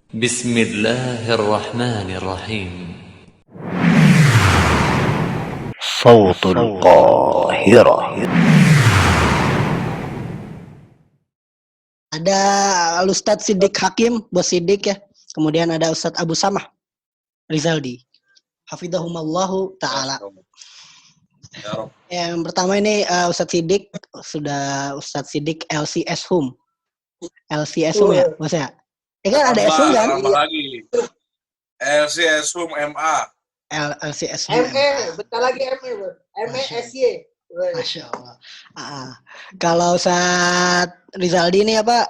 بسم الله الرحمن الرحيم. صوت القاهرة. Ada Ustadz Siddiq Hakim, Bos Siddiq ya. Kemudian ada Ustadz Abu Samah Rizaldi. Hafizahumallahu ta'ala. Yang pertama ini Ustadz Siddiq, sudah Ustadz Siddiq LCS Hum. LCS Hum ya, Bos ya? Ya kan ada SUM kan? Tambah lagi. LCS Hum MA. LCS Hum. Bentar lagi ME, MESY. Masya Allah. Kalau Ustadz Rizaldi ini apa?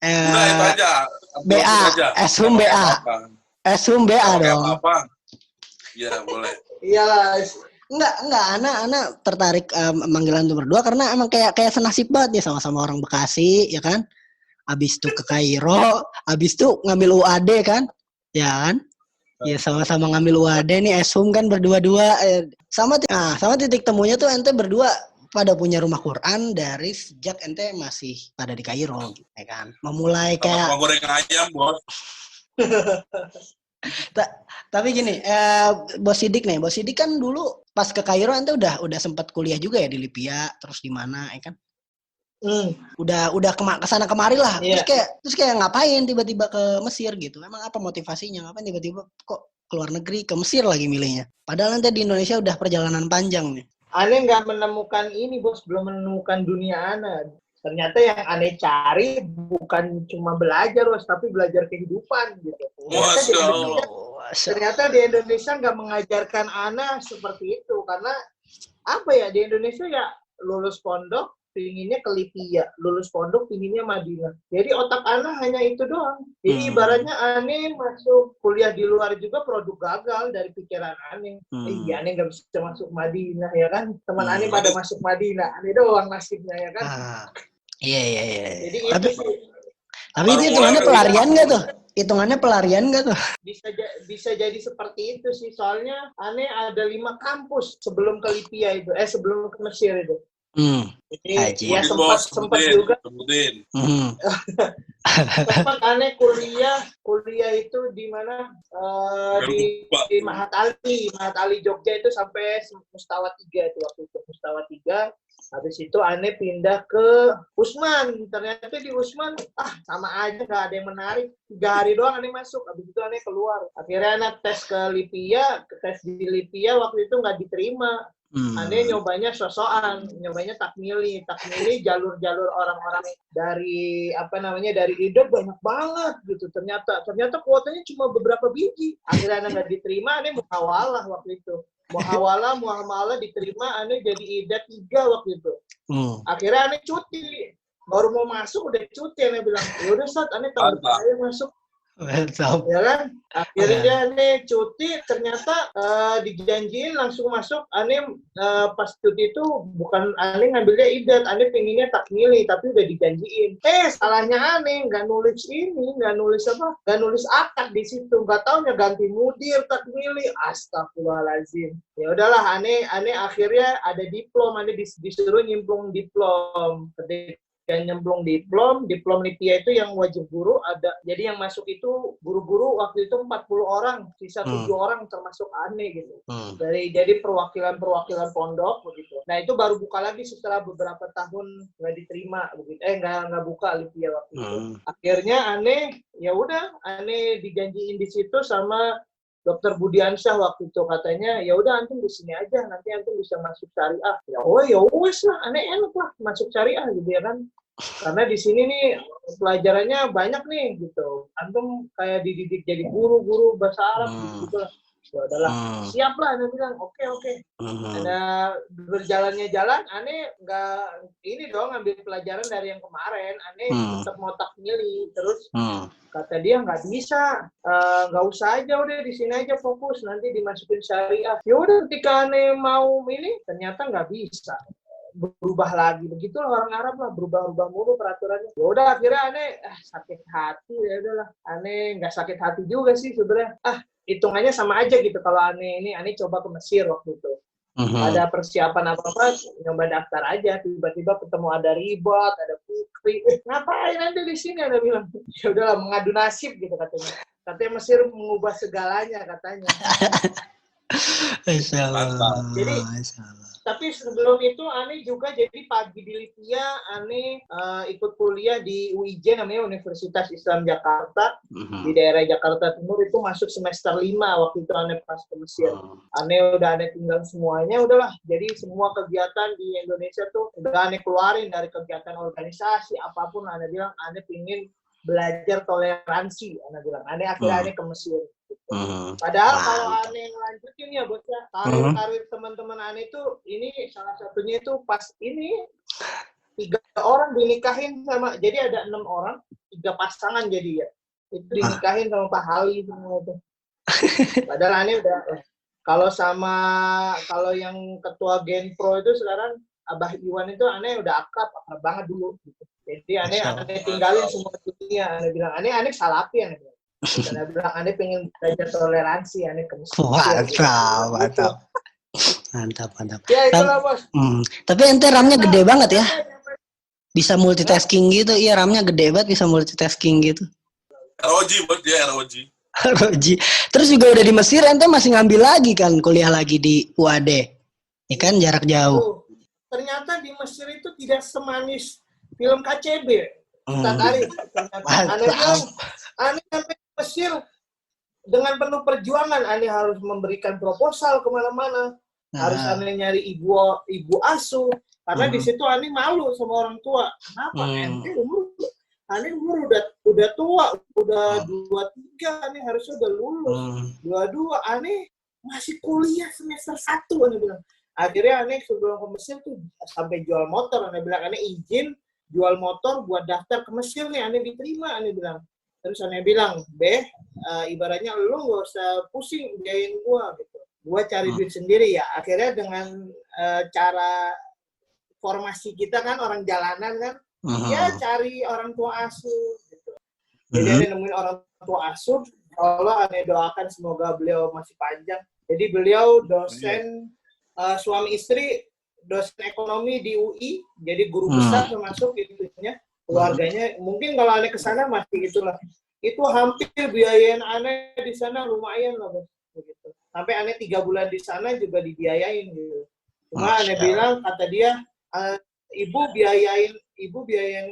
Udah itu aja. BA, SHUM BA. SHUM BA dong. Apa? Iya, boleh. Iyalah. Enggak, anak tertarik manggilan itu berdua karena emang kayak senasib banget nih sama-sama orang Bekasi, ya kan? Abis itu ke Kairo, abis itu ngambil UAD kan? Ya kan? Ya sama-sama ngambil UAD nih, SHUM kan berdua-dua. Sama titik temunya tuh ente berdua pada punya rumah Quran dari sejak ente masih pada di Kairo, ya kan? Memulai kayak sama goreng ayam, Bos. Tapi gini, Bos Siddiq kan dulu pas ke Kairo ente udah sempat kuliah juga ya di Libya, terus di mana, ya kan? Udah kesana kemari lah. Yeah. Terus kayak ngapain tiba-tiba ke Mesir gitu? Emang apa motivasinya? Ngapain tiba-tiba kok keluar negeri ke Mesir lagi milihnya? Padahal nanti di Indonesia udah perjalanan panjang nih. Aneh nggak menemukan ini, Bos. Belum menemukan dunia Aneh. Ternyata yang Aneh cari bukan cuma belajar, Bos, tapi belajar kehidupan gitu. Ternyata di Indonesia nggak mengajarkan Aneh seperti itu. Karena apa ya, di Indonesia ya lulus pondok, pinginnya ke Libya, lulus pondok pinginnya Madinah. Jadi otak Ana hanya itu doang. Jadi ibaratnya Ane masuk kuliah di luar juga produk gagal dari pikiran Ane. Iya, Ane nggak bisa masuk Madinah ya kan? Teman Ane pada masuk Madinah, Ane doang nasibnya ya kan? Iya. Jadi tapi itu hitungannya pelarian nggak tuh? Hitungannya pelarian nggak tuh? Bisa jadi seperti itu sih. Soalnya Ane ada 5 kampus sebelum ke Libya itu, sebelum ke Mesir itu. Jadi ya sempat juga. Sempat Aneh kuliah itu di mana di Mahat Ali Jogja itu sampai Mustawa 3 itu waktu itu Mustawa 3. Habis itu Aneh pindah ke Usman. Ternyata di Usman sama aja, gak ada yang menarik. 3 hari doang Aneh masuk. Habis itu Aneh keluar. Akhirnya Aneh tes ke Libya. Tes di Libya waktu itu nggak diterima. Aneh nyobanya sosokan, nyobanya takmili jalur orang-orang dari dari IDOT banyak banget gitu. Ternyata kuotanya cuma beberapa biji. Akhirnya Aneh nggak diterima, Aneh muhawalah waktu itu. Muhamalah diterima, Aneh jadi IDOT 3 waktu itu. Akhirnya Aneh cuti. Baru mau masuk udah cuti, Aneh bilang, "Ya udah Sat, Aneh tahun depan aja masuk." Ya kan? Akhirnya Aneh cuti, ternyata dijanjiin langsung masuk. Aneh pas cuti itu bukan Aneh ngambilnya idat, Aneh pengennya takmili, tapi udah dijanjiin. Salahnya Aneh nggak nulis akad di situ, nggak taunya ganti mudir takmili. Astagfirullahaladzim. Ya udahlah, Aneh akhirnya ada diplom, Aneh disuruh nyimplung diplom. Yang nyemplung diplom Libya itu yang wajib guru ada. Jadi yang masuk itu guru-guru waktu itu 40 orang, sisa 7 orang termasuk Aneh gitu. Jadi perwakilan pondok begitu. Nah, itu baru buka lagi setelah beberapa tahun nggak diterima begitu. Nggak buka Libya waktu itu. Akhirnya Aneh dijanjiin di situ sama Dokter Budiansyah waktu itu, katanya ya udah antum di sini aja, nanti antum bisa masuk syariah. Ya wes lah, Aneh enak lah masuk syariah gitu ya kan. Karena di sini nih pelajarannya banyak nih gitu. Antum kayak dididik jadi guru bahasa Arab gitu lah. Ya udahlah, siap lah, Aneh bilang oke. Ada berjalannya jalan, Aneh nggak ini dong ngambil pelajaran dari yang kemarin. Aneh tetap mau takmili terus. Kata dia nggak bisa, nggak usah aja, udah di sini aja fokus, nanti dimasukin syariah. Ya udah, ketika Aneh mau ini ternyata nggak bisa, berubah lagi. Begitulah orang Arab lah, berubah mulu peraturannya. Ya udah, akhirnya Aneh sakit hati. Ya udahlah, Aneh nggak sakit hati juga sih sebenarnya. Hitungannya sama aja gitu. Kalau Aneh coba ke Mesir waktu itu. Ada persiapan apa-apa, nyoba daftar aja. Tiba-tiba ketemu ada ribet, ada istri, ngapain Anda di sini? Anda bilang, ya udahlah mengadu nasib gitu katanya. Katanya Mesir mengubah segalanya katanya. Masya Allah. Jadi, Masya Allah. tapi sebelum itu Ane juga jadi pagi di Libya, Ane ikut kuliah di UIJ namanya Universitas Islam Jakarta. Di daerah Jakarta Timur itu masuk semester 5 waktu itu Ane pas ke Mesir. Ane tinggal semuanya, udahlah. Jadi semua kegiatan di Indonesia tuh udah Ane keluarin dari kegiatan organisasi, apapun Ane bilang Ane pingin belajar toleransi. Ane bilang, akhirnya Ane ke Mesir. Padahal kalau Ane ngelanjutin ya bos ya, karir teman-teman Ane itu ini salah satunya itu pas ini 3 orang dinikahin sama, jadi ada 6 orang, 3 pasangan jadi ya, itu dinikahin sama Pak Hali semua itu. Padahal Ane udah kalau yang ketua Genpro itu sekarang Abah Iwan itu Ane udah akrab banget dulu gitu. Jadi Ane tinggalin semua dunia, Ane bilang Ane salapi, Ane bilang. Karena bilang Ane pengen belajar toleransi, Ane ke Mesir. Mantap. Ya itulah bos. Tapi ente RAM-nya gede banget ya. Bisa multitasking gitu. Iya, RAM-nya gede banget, bisa multitasking gitu. ROG bos, dia ROG. Terus juga udah di Mesir, ente masih ngambil lagi kan kuliah lagi di UAD. Ya kan jarak jauh. Ternyata di Mesir itu tidak semanis film KCB. Ustaz Arif. Ane sampai Mesir dengan penuh perjuangan, Ane harus memberikan proposal kemana-mana, harus Ane nyari ibu asuh, karena di situ Ane malu sama orang tua. Kenapa? Ane umur udah tua, udah 23, Ane harusnya udah lulus. 22, Ane masih kuliah semester 1, Ane bilang. Akhirnya Ane sebelum ke Mesir tuh sampai jual motor, Ane bilang Ane izin jual motor buat daftar ke Mesir nih, Ane diterima, Ane bilang. Terus Ane bilang, ibaratnya lu gak usah pusing biayain gua gitu. Gua cari duit sendiri ya. Akhirnya dengan cara formasi kita kan orang jalanan kan, ya cari orang tua asuh gitu. Jadi Ane nemuin orang tua asuh, Allah Ane doakan semoga beliau masih panjang. Jadi beliau dosen suami istri, dosen ekonomi di UI, jadi guru besar termasuk itunya. Keluarganya, mungkin kalau Ane ke sana masih itulah. Itu hampir biayain Ane di sana lumayan lah, bos. Begitu. Sampai Ane 3 bulan di sana juga dibiayain gitu. Cuma Ane bilang, kata dia, ibu biayain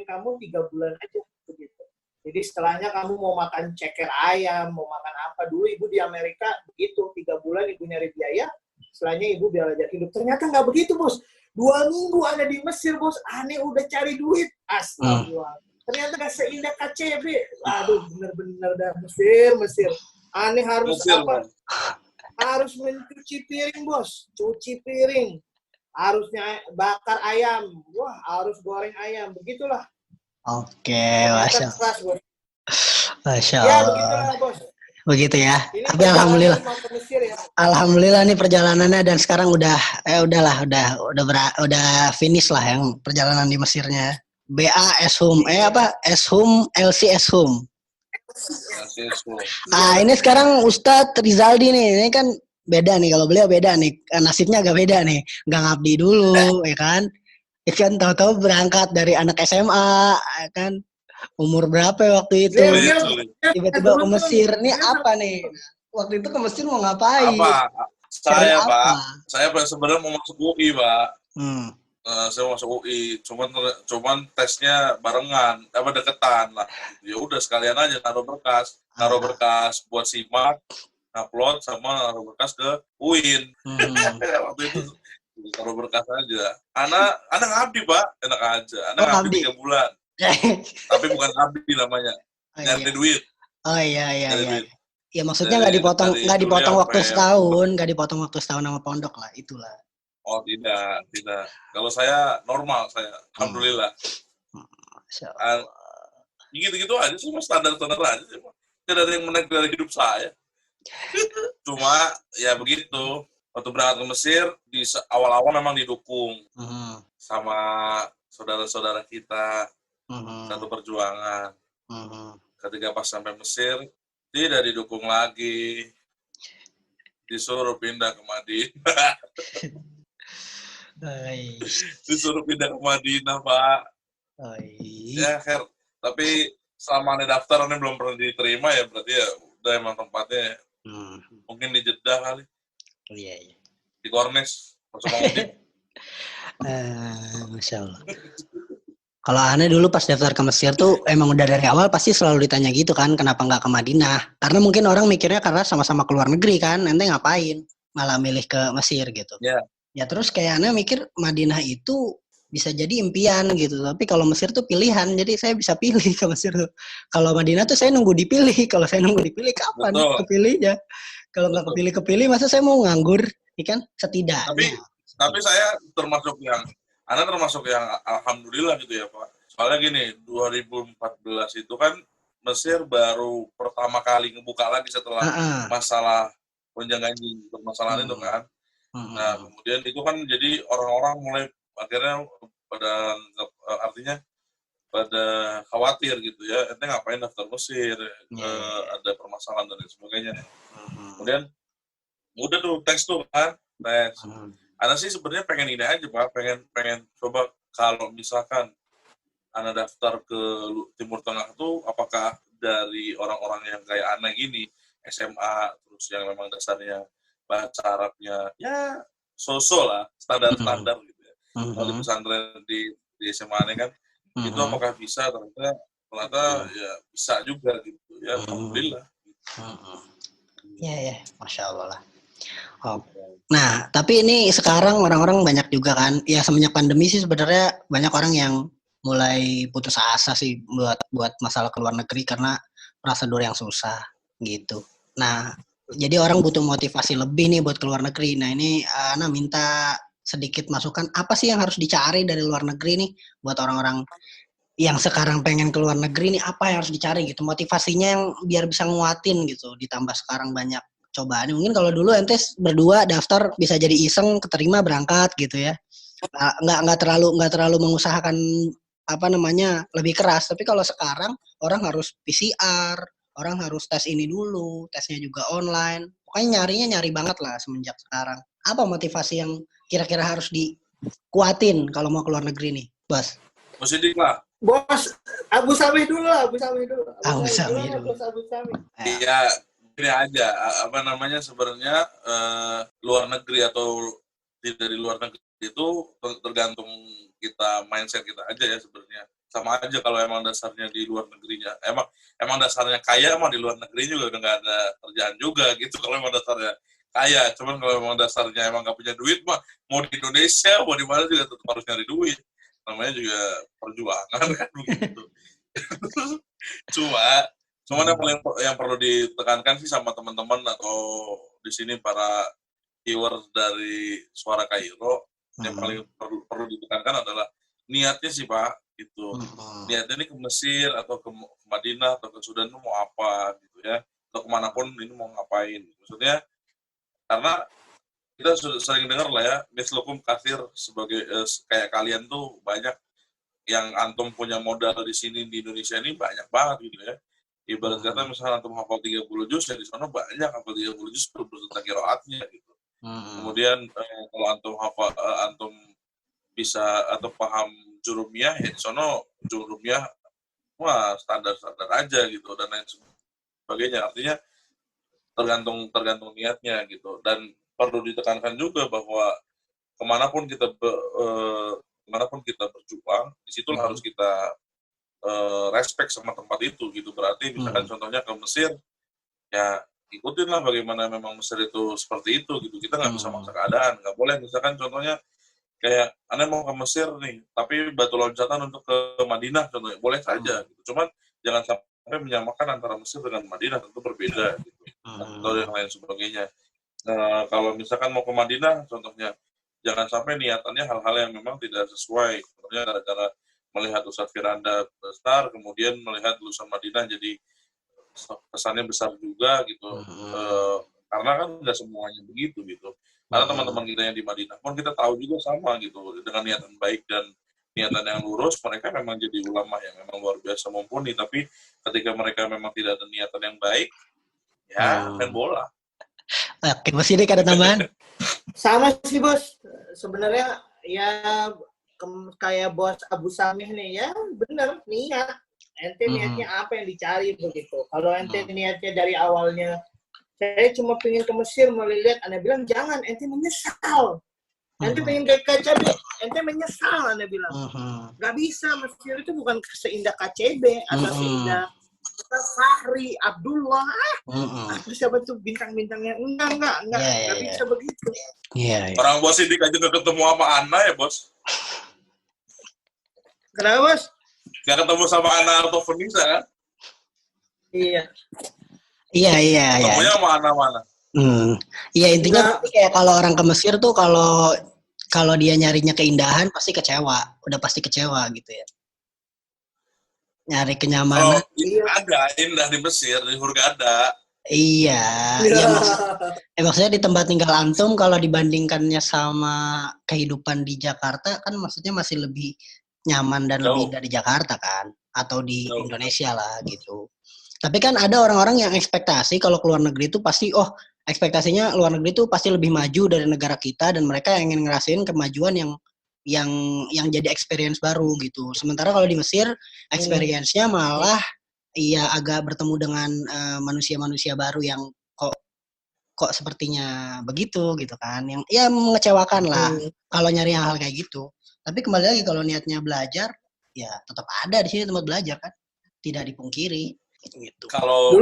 kamu 3 bulan aja begitu. Jadi setelahnya kamu mau makan ceker ayam, mau makan apa dulu, ibu di Amerika begitu, 3 bulan ibu nyari biaya, setelahnya ibu biar aja hidup. Ternyata nggak begitu, bos. 2 minggu Ane di Mesir, bos. Ane udah cari duit. Astagfirullah. Ternyata gak seindah KCB. Aduh, bener-bener dah Mesir. Ane harus Mesir, apa? Harus mencuci piring, bos. Cuci piring. Harusnya bakar ayam. Wah, harus goreng ayam. Begitulah. Oke, Masya Allah. Masya Ya, Allah. begitulah, bos. Begitu ya. Ini Tapi alhamdulillah. mau ke Mesir ya. Alhamdulillah nih perjalanannya, dan sekarang udah finish lah yang perjalanan di Mesirnya. BA Eshum Eshum LC Eshum. Ini sekarang Ustadz Rizaldi nih, ini kan beda nih, kalau beliau beda nih, nasibnya agak beda nih, nggak ngabdi dulu, ya kan? Ikan tahu-tahu berangkat dari anak SMA, ya kan? Umur berapa waktu itu? Tiba-tiba ke Mesir, nih apa nih? Waktu itu ke Mesir mau ngapain? Saya sebenarnya mau masuk UI, Pak. Saya masuk UI, cuman tesnya barengan, deketan lah. Ya udah sekalian aja naruh berkas buat simak, upload sama naruh berkas ke UIN. Waktu itu naruh berkas aja. Anak ngabdi, Pak, enak aja. Anak ngabdi 3 bulan. Tapi bukan ngabdi namanya, nyari duit. Oh iya. Ya maksudnya nggak dipotong waktu setahun, sama pondok lah, itulah. Oh tidak. Kalau saya normal, alhamdulillah. Gitu-gitu aja sih, standar aja sih. Tidak ada yang menarik dari hidup saya. Cuma ya begitu. Waktu berangkat ke Mesir, di awal-awal memang didukung sama saudara-saudara kita, satu perjuangan. Ketika pas sampai Mesir, tidak didukung lagi. Disuruh pindah ke Madinah. Disuruh pindah ke Madinah, Pak. Oh, iya. Ya, Her. Tapi selama ada daftar ini belum pernah diterima ya, berarti ya udah emang tempatnya. Mungkin di Jeddah kali. Iya. Di Kornes. Masuk Maudin. Masya Allah. Kalau aneh dulu pas daftar ke Mesir tuh emang udah dari awal pasti selalu ditanya gitu kan, kenapa nggak ke Madinah? Karena mungkin orang mikirnya karena sama-sama keluar negeri kan, ente ngapain malah milih ke Mesir gitu. Yeah. Ya terus kayak aneh mikir Madinah itu bisa jadi impian gitu, tapi kalau Mesir tuh pilihan, jadi saya bisa pilih ke Mesir tuh. Kalau Madinah tuh saya nunggu dipilih, kalau saya nunggu dipilih kapan kepilihnya? Kalau nggak kepilih masa saya mau nganggur, kan setidaknya. Tapi saya termasuk yang alhamdulillah gitu ya Pak. Soalnya gini, 2014 itu kan Mesir baru pertama kali ngebuka lagi setelah masalah penjangganji permasalahan itu kan. Nah kemudian itu kan jadi orang-orang mulai akhirnya pada khawatir gitu ya, ente ngapain daftar Mesir, ada permasalahan dan sebagainya. Kemudian udah tuh tes. Ana sih sebenarnya pengen ini aja Pak, pengen coba kalau misalkan Ana daftar ke Timur Tengah tuh apakah dari orang-orang yang kayak Ana gini, SMA, terus yang memang dasarnya bahasa Arabnya ya so-so lah, standar-standar gitu ya. Kalau di pesantren di SMA Ana kan, itu apakah bisa, ternyata ya bisa juga gitu ya, alhamdulillah. Ya, Masya Allah lah. Oh. Nah, tapi ini sekarang orang-orang banyak juga kan, ya semenjak pandemi sih sebenarnya banyak orang yang mulai putus asa sih buat masalah ke luar negeri karena prosedur yang susah gitu. Nah, jadi orang butuh motivasi lebih nih buat ke luar negeri. Nah, ini Ana minta sedikit masukan, apa sih yang harus dicari dari luar negeri nih buat orang-orang yang sekarang pengen ke luar negeri nih, apa yang harus dicari gitu, motivasinya yang biar bisa nguatin gitu, ditambah sekarang banyak cobaan. Mungkin kalau dulu ente berdua daftar bisa jadi iseng, keterima berangkat gitu ya, nggak terlalu mengusahakan lebih keras. Tapi kalau sekarang orang harus PCR, orang harus tes ini dulu, tesnya juga online, pokoknya nyari banget lah semenjak sekarang. Apa motivasi yang kira-kira harus dikuatin kalau mau keluar negeri nih, Bos? Positif lah. Bos, Abu Sami dulu. Iya, ini aja, sebenarnya luar negeri atau dari luar negeri itu tergantung kita, mindset kita aja ya sebenarnya. Sama aja kalau emang dasarnya di luar negerinya, emang dasarnya kaya, emang di luar negeri juga udah nggak ada kerjaan juga gitu kalau emang dasarnya kaya. Cuman kalau emang dasarnya emang nggak punya duit mah, mau di Indonesia, mau di mana juga tetap harus nyari duit. Namanya juga perjuangan kan begitu. Cuman yang perlu ditekankan sih sama teman-teman atau di sini para viewer dari Suara Kairo, yang paling perlu ditekankan adalah niatnya sih Pak, gitu. Niatnya ini ke Mesir atau ke Madinah atau ke Sudan itu mau apa gitu ya, atau kemanapun ini mau ngapain. Maksudnya karena kita sudah sering dengar lah ya, mislukum kathir, sebagai kayak kalian tuh banyak yang antum punya modal di sini di Indonesia ini banyak banget gitu ya. Ibarat kata misalnya antum hafal 30 juz, ya di sana banyak hafal 30 juz beserta qiraatnya gitu. Kemudian kalau antum bisa atau paham jurumiyah, ya di sana jurumiyah standar-standar aja gitu dan lain sebagainya. Artinya tergantung niatnya gitu. Dan perlu ditekankan juga bahwa kemanapun kita berjuang, di situ harus kita respect sama tempat itu gitu. Berarti misalkan contohnya ke Mesir, ya ikutin lah bagaimana memang Mesir itu seperti itu gitu. Kita nggak bisa maksa keadaan, nggak boleh. Misalkan contohnya kayak Anda mau ke Mesir nih, tapi batu loncatan untuk ke Madinah contohnya, boleh saja gitu. Cuman jangan sampai menyamakan antara Mesir dengan Madinah, tentu berbeda gitu. Atau yang lain sebagainya. Nah, kalau misalkan mau ke Madinah, contohnya, jangan sampai niatannya hal-hal yang memang tidak sesuai. Contohnya gara-gara melihat Ustadz Firanda besar, kemudian melihat lulusan Madinah jadi kesannya besar juga gitu. Karena kan nggak semuanya begitu gitu. Karena teman-teman kita yang di Madinah pun kita tahu juga sama gitu. Dengan niatan baik dan niatan yang lurus, mereka memang jadi ulama yang memang luar biasa mumpuni. Tapi ketika mereka memang tidak ada niatan yang baik, ya main bola. Oke, Bos, ini ada tambahan? Sama sih Bos, sebenarnya ya kayak bos Abu Samih nih, ya bener niat. Ente niatnya apa yang dicari begitu. Kalau ente niatnya dari awalnya, saya cuma pengen ke Mesir melihat, Anda bilang jangan, ente menyesal. Ente pengen ke KCB, ente menyesal, Anda bilang. Gak bisa, Mesir itu bukan seindah KCB atau seindah Fahri, Abdullah, siapa tuh bintang-bintangnya? Enggak bisa begitu. Orang bos Sidik aja gak ketemu sama Ana ya, bos? Kenapa, bos? Gak ketemu sama Ana atau Fenisa kan? Iya. Ketemunya sama Ana mana? Iya, intinya kayak kalau orang ke Mesir tuh kalau dia nyarinya keindahan pasti kecewa, udah pasti kecewa gitu ya. Nyari kenyamanan. Ada indah di Mesir, di Hurghada. Iya. Maksudnya di tempat tinggal antum kalau dibandingkannya sama kehidupan di Jakarta kan maksudnya masih lebih nyaman dan lebih dari Jakarta kan, atau di Indonesia lah gitu. Tapi kan ada orang-orang yang ekspektasi kalau ke luar negeri itu pasti ekspektasinya luar negeri itu pasti lebih maju dari negara kita dan mereka ingin ngerasain kemajuan yang jadi experience baru gitu. Sementara kalau di Mesir experience-nya malah agak bertemu dengan manusia-manusia baru yang kok sepertinya begitu gitu kan. Yang mengecewakan lah kalau nyari hal kayak gitu. Tapi kembali lagi kalau niatnya belajar, ya tetap ada di sini tempat belajar kan, tidak dipungkiri. Gitu. Kalau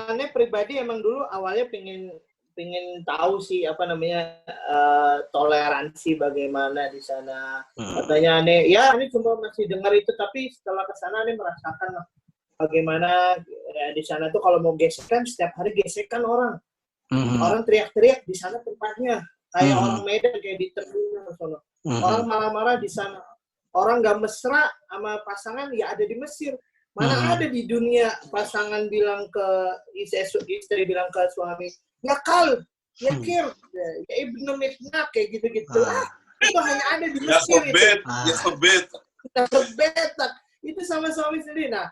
aneh pribadi emang dulu awalnya pengen tahu sih toleransi bagaimana di sana. Katanya aneh cuma masih dengar itu, tapi setelah kesana aneh merasakan bagaimana di sana tuh kalau mau gesekan setiap hari gesekan orang. Orang teriak-teriak di sana tempatnya. Kayak orang Medan kayak di terminal sono. Orang marah-marah di sana. Orang nggak mesra sama pasangan ya ada di Mesir. Mana ada di dunia pasangan bilang ke istri bilang ke suami, "Nyakal, yakir, ya ibnu mitna," kayak gitu-gitu. Itu hanya ada di Mesir itu. Betak. Itu sama suami sendiri. Nah,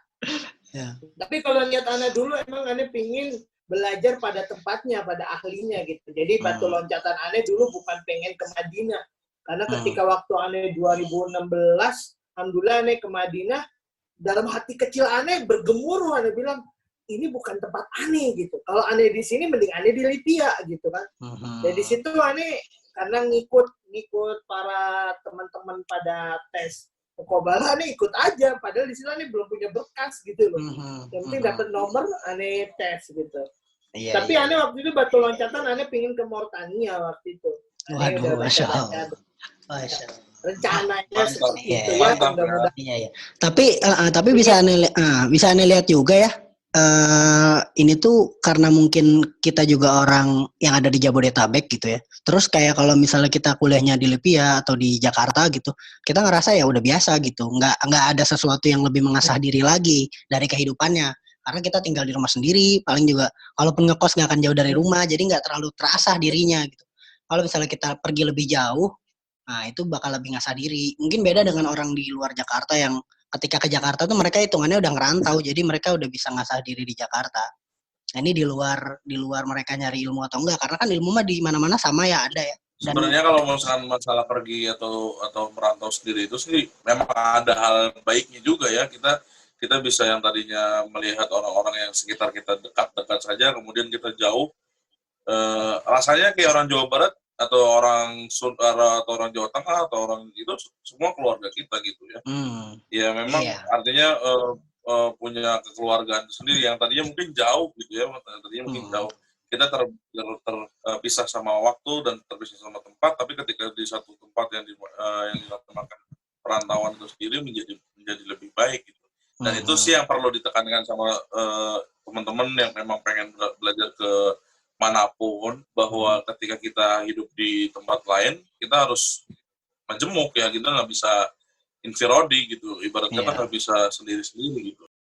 tapi kalau niat anak dulu emang aneh pingin belajar pada tempatnya, pada ahlinya gitu. Jadi batu loncatan aneh dulu bukan pengen ke Madinah. Karena ketika waktu aneh 2016, alhamdulillah aneh ke Madinah, dalam hati kecil aneh bergemuruh, aneh bilang, ini bukan tempat aneh gitu. Kalau aneh di sini, mending aneh di Libya gitu kan. Dan di situ aneh, karena ngikut para teman-teman pada tes Mukobala, aneh ikut aja. Padahal di sini aneh belum punya berkas gitu loh. Yang penting dapat nomor, aneh tes gitu. Tapi aneh waktu itu batu loncatan, aneh pingin ke Mauritania waktu itu. Waduh, Masya Allah. Rencananya seperti itu ya. Iya. Tapi bisa aneh lihat juga ya. Ini tuh karena mungkin kita juga orang yang ada di Jabodetabek gitu ya. Terus kayak kalau misalnya kita kuliahnya di Libya atau di Jakarta gitu, kita ngerasa ya udah biasa gitu. Nggak ada sesuatu yang lebih mengasah diri lagi dari kehidupannya. Karena kita tinggal di rumah sendiri, paling juga kalaupun ngekos nggak akan jauh dari rumah, jadi nggak terlalu terasah dirinya gitu. Kalau misalnya kita pergi lebih jauh, nah itu bakal lebih ngasah diri. Mungkin beda dengan orang di luar Jakarta yang ketika ke Jakarta tuh mereka hitungannya udah ngerantau, jadi mereka udah bisa ngasah diri di Jakarta. Nah ini di luar mereka nyari ilmu atau enggak, karena kan ilmu mah di mana-mana sama ya ada ya. Sebenarnya kalau misalkan masalah pergi atau merantau sendiri itu sih memang ada hal baiknya juga ya. Kita bisa yang tadinya melihat orang-orang yang sekitar kita dekat-dekat saja, kemudian kita jauh. Rasanya kayak orang Jawa Barat atau orang Jawa Tengah atau orang itu semua keluarga kita gitu ya. Ya memang artinya punya kekeluargaan sendiri yang tadinya mungkin jauh gitu ya, mungkin jauh. Kita terpisah sama waktu dan terpisah sama tempat, tapi ketika di satu tempat yang dinamakan perantauan itu sendiri menjadi lebih baik gitu. Dan itu sih yang perlu ditekankan sama teman-teman yang memang pengen belajar ke manapun, bahwa ketika kita hidup di tempat lain, kita harus majemuk ya, kita nggak bisa infirodi gitu, ibaratnya kita nggak bisa sendiri-sendiri gitu.